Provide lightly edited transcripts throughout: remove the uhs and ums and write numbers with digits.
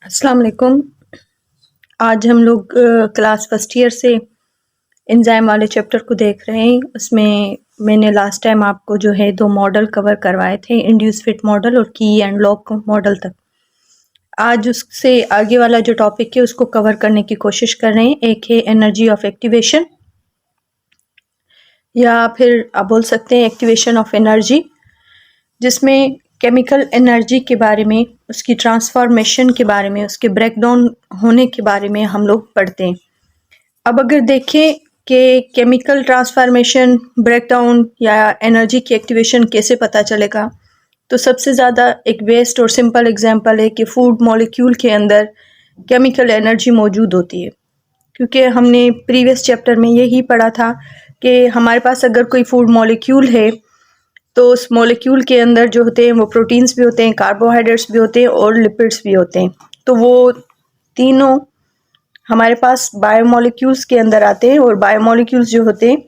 अस्सलाम वालेकुम। आज हम लोग क्लास फर्स्ट ईयर से एंजाइम वाले चैप्टर को देख रहे हैं। उसमें मैंने लास्ट टाइम आपको जो है 2 मॉडल कवर करवाए थे, इंड्यूस फिट मॉडल और की एंड लॉक मॉडल तक। आज उससे आगे वाला जो टॉपिक है उसको कवर करने की कोशिश कर रहे हैं। एक है एनर्जी ऑफ एक्टिवेशन, या फिर आप बोल सकते हैं एक्टिवेशन ऑफ एनर्जी, जिसमें केमिकल एनर्जी के बारे में, उसकी ट्रांसफॉर्मेशन के बारे में, उसके ब्रेकडाउन होने के बारे में हम लोग पढ़ते हैं। अब अगर देखें कि केमिकल ट्रांसफॉर्मेशन, ब्रेकडाउन या एनर्जी की एक्टिवेशन कैसे पता चलेगा, तो सबसे ज़्यादा एक बेस्ट और सिंपल एग्जांपल है कि फूड मॉलिक्यूल के अंदर केमिकल एनर्जी मौजूद होती है। क्योंकि हमने प्रीवियस चैप्टर में यही पढ़ा था कि हमारे पास अगर कोई फूड मॉलिक्यूल है तो उस मॉलिक्यूल के अंदर जो होते हैं वो प्रोटीन्स भी होते हैं, कार्बोहाइड्रेट्स भी होते हैं और लिपिड्स भी होते हैं। तो वो तीनों हमारे पास बायोमॉलिक्यूल्स के अंदर आते हैं, और बायोमॉलिक्यूल्स जो होते हैं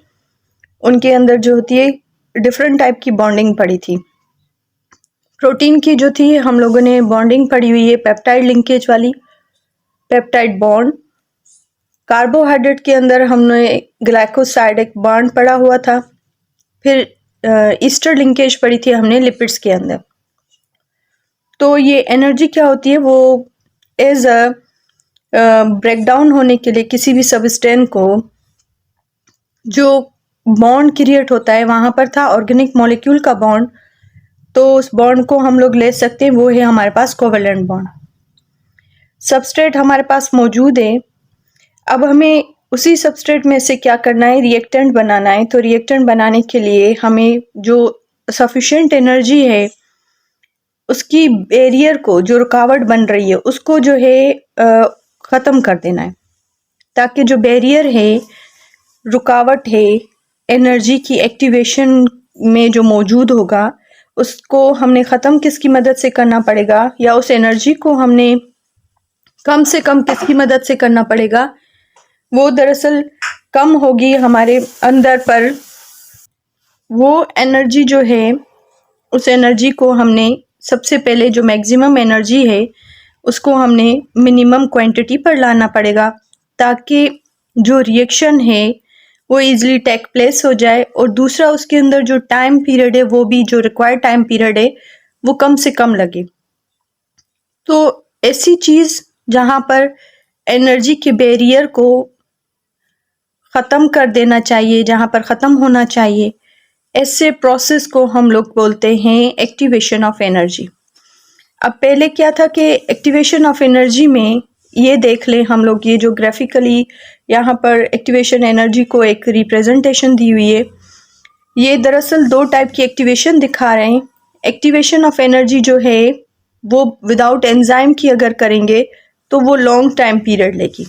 उनके अंदर जो होती है डिफरेंट टाइप की बॉन्डिंग पड़ी थी। प्रोटीन की जो थी हम लोगों ने बॉन्डिंग पड़ी हुई है पेप्टाइड लिंकेज वाली, पेप्टाइड बॉन्ड। कार्बोहाइड्रेट के अंदर हमने ग्लाइकोसाइडिक बॉन्ड पड़ा हुआ था। फिर ईस्टर लिंकेज पड़ी थी हमने लिपिड्स के अंदर। तो ये एनर्जी क्या होती है, वो एज अ ब्रेकडाउन होने के लिए किसी भी सबस्टेंस को जो बॉन्ड क्रिएट होता है, वहां पर था ऑर्गेनिक मॉलिक्यूल का बॉन्ड, तो उस बॉन्ड को हम लोग ले सकते हैं, वो है हमारे पास कोवेलेंट बॉन्ड। सबस्ट्रेट हमारे पास मौजूद है। अब हमें उसी सबस्ट्रेट में से क्या करना है, रिएक्टेंट बनाना है। तो रिएक्टेंट बनाने के लिए हमें जो सफिशिएंट एनर्जी है, उसकी बैरियर को, जो रुकावट बन रही है उसको जो है ख़त्म कर देना है, ताकि जो बैरियर है, रुकावट है एनर्जी की एक्टिवेशन में जो मौजूद होगा, उसको हमने ख़त्म किसकी मदद से करना पड़ेगा, या उस एनर्जी को हमने कम से कम किसकी मदद से करना पड़ेगा। वो दरअसल कम होगी हमारे अंदर पर। वो एनर्जी जो है, उस एनर्जी को हमने सबसे पहले, जो मैक्सिमम एनर्जी है उसको हमने मिनिमम क्वांटिटी पर लाना पड़ेगा, ताकि जो रिएक्शन है वो इजीली टेक प्लेस हो जाए। और दूसरा, उसके अंदर जो टाइम पीरियड है, वो भी जो रिक्वायर्ड टाइम पीरियड है वो कम से कम लगे। तो ऐसी चीज़ जहाँ पर एनर्जी के बैरियर को ख़त्म कर देना चाहिए, जहाँ पर ख़त्म होना चाहिए, ऐसे प्रोसेस को हम लोग बोलते हैं एक्टिवेशन ऑफ एनर्जी। अब पहले क्या था कि एक्टिवेशन ऑफ एनर्जी में ये देख लें हम लोग, ये जो ग्राफिकली यहाँ पर एक्टिवेशन एनर्जी को एक रिप्रेजेंटेशन दी हुई है, ये दरअसल 2 टाइप की एक्टिवेशन दिखा रहे हैं। एक्टिवेशन ऑफ एनर्जी जो है वो विदाउट एंजाइम की अगर करेंगे तो वो लॉन्ग टाइम पीरियड लेगी,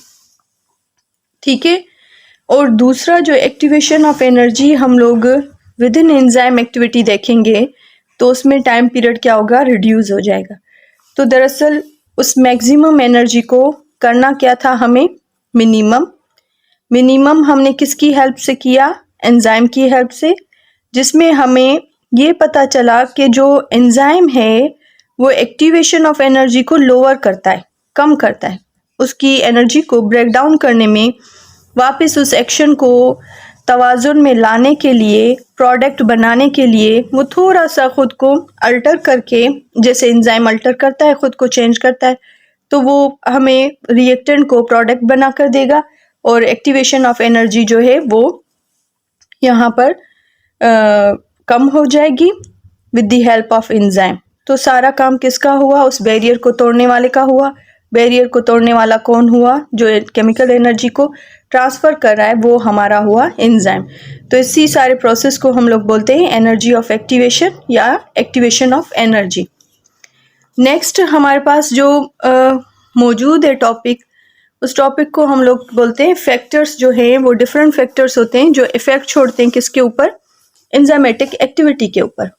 ठीक है। और दूसरा जो एक्टिवेशन ऑफ एनर्जी हम लोग विद इन एंजाइम एक्टिविटी देखेंगे, तो उसमें टाइम पीरियड क्या होगा, रिड्यूस हो जाएगा। तो दरअसल उस मैक्सिमम एनर्जी को करना क्या था हमें, मिनिमम हमने किसकी हेल्प से किया, एंजाइम की हेल्प से, जिसमें हमें ये पता चला कि जो एंजाइम है वो एक्टिवेशन ऑफ एनर्जी को लोअर करता है, कम करता है। उसकी एनर्जी को ब्रेक डाउन करने में, वापस उस एक्शन को तवाज़ुन में लाने के लिए, प्रोडक्ट बनाने के लिए वो थोड़ा सा खुद को अल्टर करके, जैसे एंजाइम अल्टर करता है, खुद को चेंज करता है, तो वो हमें रिएक्टेंट को प्रोडक्ट बना कर देगा। और एक्टिवेशन ऑफ एनर्जी जो है वो यहाँ पर कम हो जाएगी with the help of enzyme. तो सारा काम किसका हुआ, उस बैरियर को तोड़ने वाले का हुआ। बैरियर को तोड़ने वाला कौन हुआ, जो केमिकल एनर्जी को ट्रांसफ़र कर रहा है, वो हमारा हुआ एंजाइम। तो इसी सारे प्रोसेस को हम लोग बोलते हैं एनर्जी ऑफ एक्टिवेशन या एक्टिवेशन ऑफ एनर्जी। नेक्स्ट हमारे पास जो मौजूद है टॉपिक, उस टॉपिक को हम लोग बोलते हैं फैक्टर्स। जो हैं वो डिफरेंट फैक्टर्स होते हैं जो इफेक्ट छोड़ते हैं किसके ऊपर, एंजाइमेटिक एक्टिविटी के ऊपर।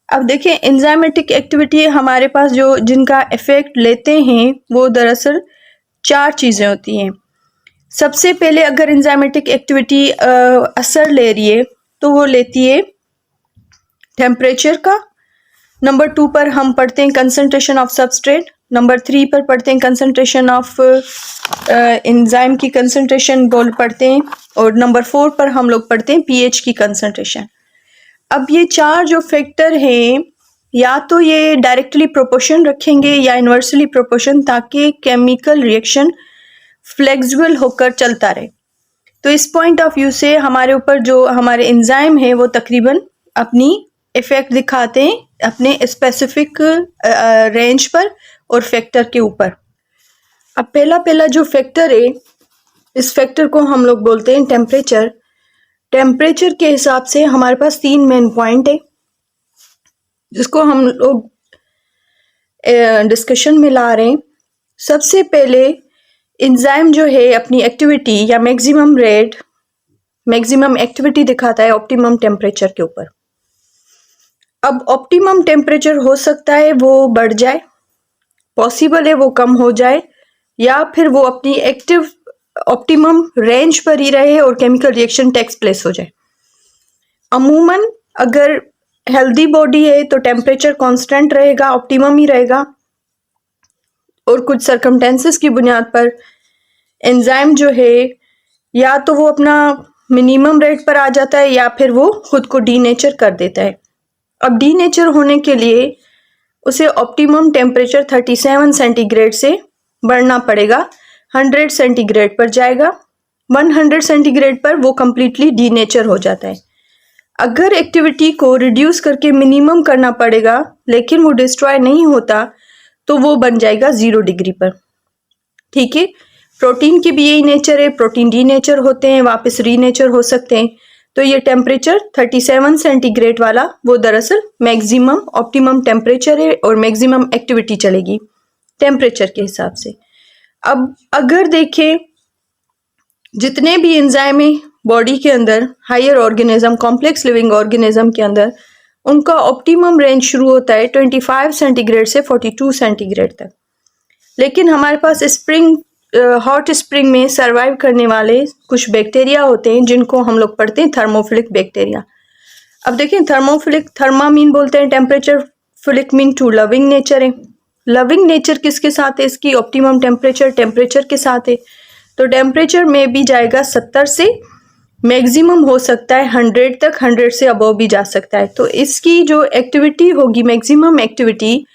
अब देखिए, एंजाइमेटिक एक्टिविटी हमारे पास जो जिनका इफेक्ट लेते हैं वो दरअसल 4 चीज़ें होती हैं। सबसे पहले अगर एंजाइमेटिक एक्टिविटी असर ले रही है तो वो लेती है टेम्परेचर का। नंबर 2 पर हम पढ़ते हैं कंसंट्रेशन ऑफ सबस्ट्रेट, नंबर 3 पर पढ़ते हैं कंसंट्रेशन ऑफ एंजाइम की कंसंट्रेशन बोल पढ़ते हैं, और नंबर 4 पर हम लोग पढ़ते हैं पीएच की कंसंट्रेशन। अब ये 4 जो फैक्टर हैं, या तो ये डायरेक्टली प्रोपोर्शन रखेंगे या इन्वर्सली प्रोपोर्शन, ताकि केमिकल रिएक्शन फ्लेक्सिबल होकर चलता रहे। तो इस पॉइंट ऑफ व्यू से हमारे ऊपर जो हमारे एंजाइम है वो तकरीबन अपनी इफेक्ट दिखाते हैं अपने स्पेसिफिक रेंज पर और फैक्टर के ऊपर। अब पहला जो फैक्टर है, इस फैक्टर को हम लोग बोलते हैं टेम्परेचर। टेम्परेचर के हिसाब से हमारे पास 3 मेन पॉइंट है जिसको हम लोग डिस्कशन में ला रहे हैं। सबसे पहले एंजाइम जो है अपनी एक्टिविटी या मैक्सिमम रेट, मैक्सिमम एक्टिविटी दिखाता है ऑप्टिमम टेम्परेचर के ऊपर। अब ऑप्टिमम टेम्परेचर हो सकता है वो बढ़ जाए, पॉसिबल है वो कम हो जाए, या फिर वो अपनी एक्टिव ऑप्टिमम रेंज पर ही रहे और केमिकल रिएक्शन टेक्स प्लेस हो जाए। अमूमन अगर हेल्दी बॉडी है तो टेम्परेचर कांस्टेंट रहेगा, ऑप्टिमम ही रहेगा, और कुछ सर्कमटेंसेस की बुनियाद पर एंजाइम जो है या तो वो अपना मिनिमम रेट पर आ जाता है या फिर वो खुद को डीनेचर कर देता है। अब डीनेचर होने के लिए उसे ऑप्टिमम टेम्परेचर 37 सेंटीग्रेड से बढ़ना पड़ेगा, 100 सेंटीग्रेड पर जाएगा, 100 सेंटीग्रेड पर वो कंप्लीटली डीनेचर हो जाता है। अगर एक्टिविटी को रिड्यूस करके मिनिमम करना पड़ेगा लेकिन वो डिस्ट्रॉय नहीं होता तो वो बन जाएगा 0 डिग्री पर। ठीक है, प्रोटीन की भी यही नेचर है, प्रोटीन डीनेचर होते हैं वापस रीनेचर हो सकते हैं। तो ये टेम्परेचर 37 सेंटीग्रेड वाला वो दरअसल मैक्सिमम ऑप्टिमम टेम्परेचर है और मैक्सिमम एक्टिविटी चलेगी टेम्परेचर के हिसाब से। अब अगर देखें जितने भी एंजाइम है बॉडी के अंदर, higher organism, complex living organism के अंदर, उनका ऑप्टिमम रेंज शुरू होता है 25 सेंटीग्रेड से 42 सेंटीग्रेड तक। लेकिन हमारे पास स्प्रिंग, हॉट स्प्रिंग में सरवाइव करने वाले कुछ बैक्टीरिया होते हैं जिनको हम लोग पढ़ते हैं थर्मोफिलिक बैक्टीरिया। अब देखिए थर्मोफिलिक, थर्मा मीन बोलते हैं temperature, philic mean to loving nature है। लविंग नेचर किसके साथ है इसकी? ऑप्टिमम टेम्परेचर टेम्परेचर के साथ है। तो टेम्परेचर में भी जाएगा 70 से मैक्सिमम हो सकता है 100 तक, 100 से अबव भी जा सकता है। तो इसकी जो एक्टिविटी होगी, मैक्सिमम एक्टिविटी,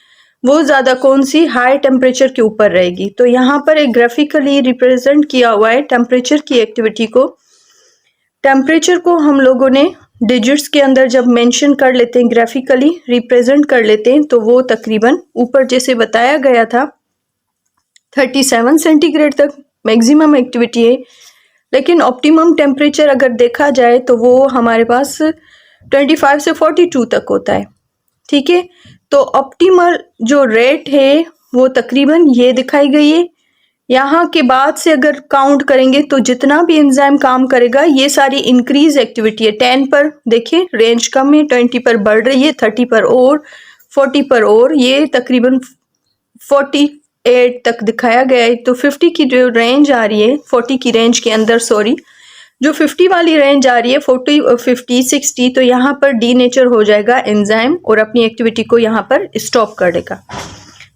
वो ज़्यादा कौन सी? हाई टेम्परेचर के ऊपर रहेगी। तो यहाँ पर एक ग्राफिकली रिप्रेजेंट किया हुआ है टेम्परेचर की एक्टिविटी को। टेम्परेचर को हम लोगों ने डिजिट्स के अंदर जब मेंशन कर लेते हैं, ग्राफिकली रिप्रेजेंट कर लेते हैं, तो वो तकरीबन ऊपर जैसे बताया गया था 37 सेंटीग्रेड तक मैक्सिमम एक्टिविटी है। लेकिन ऑप्टिमम टेम्परेचर अगर देखा जाए तो वो हमारे पास 25 से 42 तक होता है। ठीक है, तो ऑप्टिमल जो रेट है वो तकरीबन ये दिखाई गई है। यहाँ के बाद से अगर काउंट करेंगे तो जितना भी एंजाइम काम करेगा ये सारी इंक्रीज एक्टिविटी है। 10 पर देखिए रेंज कम है, 20 पर बढ़ रही है, 30 पर और 40 पर और, ये तकरीबन 48 तक दिखाया गया है। तो 50 की जो रेंज आ रही है, 40 की रेंज के अंदर सॉरी, जो 50 वाली रेंज आ रही है 40, 50, 60, तो यहाँ पर डीनेचर हो जाएगा एंजाइम और अपनी एक्टिविटी को यहाँ पर स्टॉप कर देगा।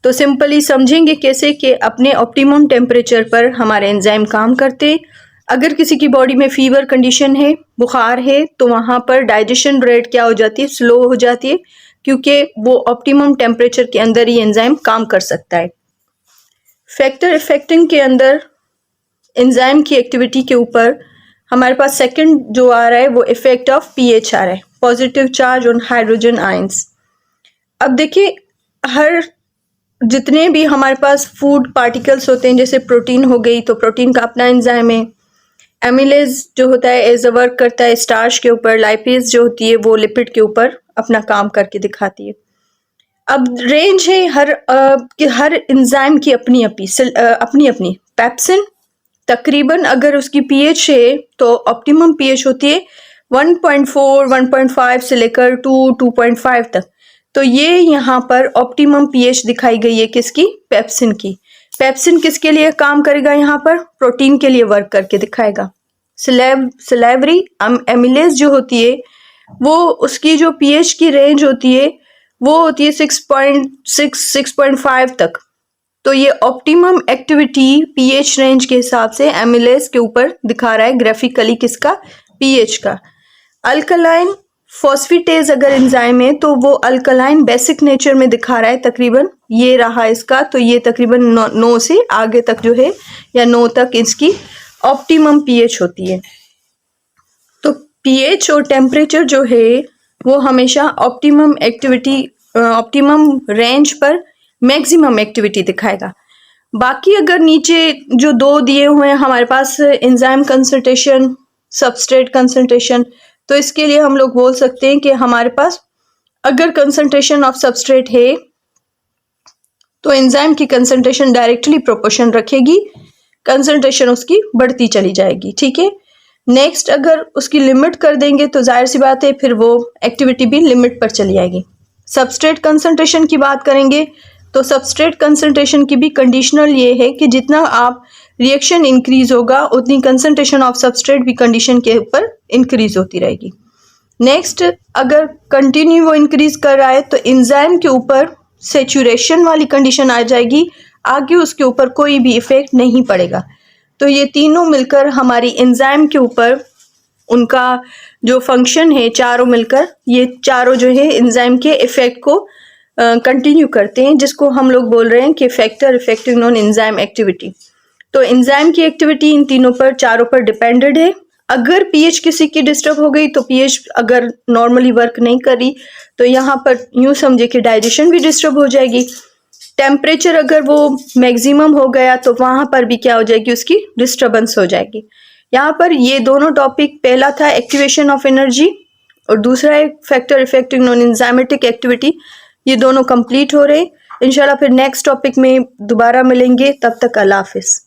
तो सिंपली समझेंगे कैसे कि अपने ऑप्टिमम टेम्परेचर पर हमारे एंजाइम काम करते हैं। अगर किसी की बॉडी में फीवर कंडीशन है, बुखार है, तो वहाँ पर डाइजेशन रेट क्या हो जाती है? स्लो हो जाती है, क्योंकि वो ऑप्टिमम टेम्परेचर के अंदर ही एंजाइम काम कर सकता है। फैक्टर इफेक्टिंग के अंदर एंजाइम की एक्टिविटी के ऊपर हमारे पास सेकंड जो आ रहा है वो इफेक्ट ऑफ पीएच आ रहा है, positive charge on hydrogen ions. अब देखिए हर जितने भी हमारे पास फूड पार्टिकल्स होते हैं, जैसे प्रोटीन हो गई तो प्रोटीन का अपना एंजाइम है, एमिलेज जो होता है एज अ वर्क करता है स्टार्च के ऊपर, लाइपेज जो होती है वो लिपिड के ऊपर अपना काम करके दिखाती है। अब रेंज है हर एंजाइम की अपनी अपनी पेप्सिन तकरीबन अगर उसकी पीएच है तो ऑप्टिमम पीएच होती है 1.4, 1.5 से लेकर 2, 2.5 तक। तो ये यहाँ पर ऑप्टिमम पीएच दिखाई गई है किसकी? पेप्सिन की। पेप्सिन किसके लिए काम करेगा? यहाँ पर प्रोटीन के लिए वर्क करके दिखाएगा। सिलेवरी एमिलेज जो होती है वो उसकी जो पीएच की रेंज होती है वो होती है 6.6, 6.5 तक। तो ये ऑप्टिमम एक्टिविटी पीएच रेंज के हिसाब से एमिलेज के ऊपर दिखा रहा है ग्राफिकली किसका, पीएच का। अल्कलाइन फॉस्फेटेज अगर एंजाइम है तो वो अल्कलाइन बेसिक नेचर में दिखा रहा है, तकरीबन ये रहा इसका, तो ये तकरीबन 9 से आगे तक जो है या 9 तक इसकी ऑप्टिमम पीएच होती है। तो पीएच और टेम्परेचर जो है वो हमेशा ऑप्टिमम एक्टिविटी, ऑप्टिमम रेंज पर मैक्सिमम एक्टिविटी दिखाएगा। बाकी अगर नीचे जो 2 दिए हुए हैं हमारे पास एंजाइम कंसंट्रेशन, सबस्ट्रेट कंसंट्रेशन, तो इसके लिए हम लोग बोल सकते हैं कि हमारे पास अगर कंसंट्रेशन ऑफ सबस्ट्रेट है तो एंजाइम की कंसंट्रेशन डायरेक्टली प्रोपोर्शन रखेगी, कंसंट्रेशन उसकी बढ़ती चली जाएगी, ठीक है। नेक्स्ट अगर उसकी लिमिट कर देंगे तो जाहिर सी बात है फिर वो एक्टिविटी भी लिमिट पर चली आएगी। सबस्ट्रेट कंसंट्रेशन की बात करेंगे तो सबस्ट्रेट कंसंट्रेशन की भी कंडीशनल ये है कि जितना आप रिएक्शन इंक्रीज होगा उतनी कंसंट्रेशन ऑफ सबस्ट्रेट भी कंडीशन के ऊपर इंक्रीज होती रहेगी। नेक्स्ट अगर कंटिन्यू वो इंक्रीज कर रहा है तो एंजाइम के ऊपर सेचुरेशन वाली कंडीशन आ जाएगी, आगे उसके ऊपर कोई भी इफेक्ट नहीं पड़ेगा। तो ये तीनों मिलकर हमारी एंजाइम के ऊपर उनका जो फंक्शन है चारों मिलकर, ये चारों जो है एंजाइम के इफेक्ट को कंटिन्यू करते हैं, जिसको हम लोग बोल रहे हैं कि factor effecting on enzyme activity. तो एंजाइम की एक्टिविटी इन तीनों पर, चारों पर डिपेंडेड है। अगर पीएच किसी की डिस्टर्ब हो गई तो पीएच अगर नॉर्मली वर्क नहीं कर रही तो यहाँ पर यूं समझे कि डाइजेशन भी डिस्टर्ब हो जाएगी। टेम्परेचर अगर वो मैक्सिमम हो गया तो वहां पर भी क्या हो जाएगी, उसकी डिस्टर्बेंस हो जाएगी। यहाँ पर ये दोनों टॉपिक, पहला था एक्टिवेशन ऑफ एनर्जी और दूसरा है factor effecting on enzymatic activity, ये दोनों कंप्लीट हो रहे हैं। इंशाल्लाह फिर नेक्स्ट टॉपिक में दोबारा मिलेंगे, तब तक अल्लाह हाफिज।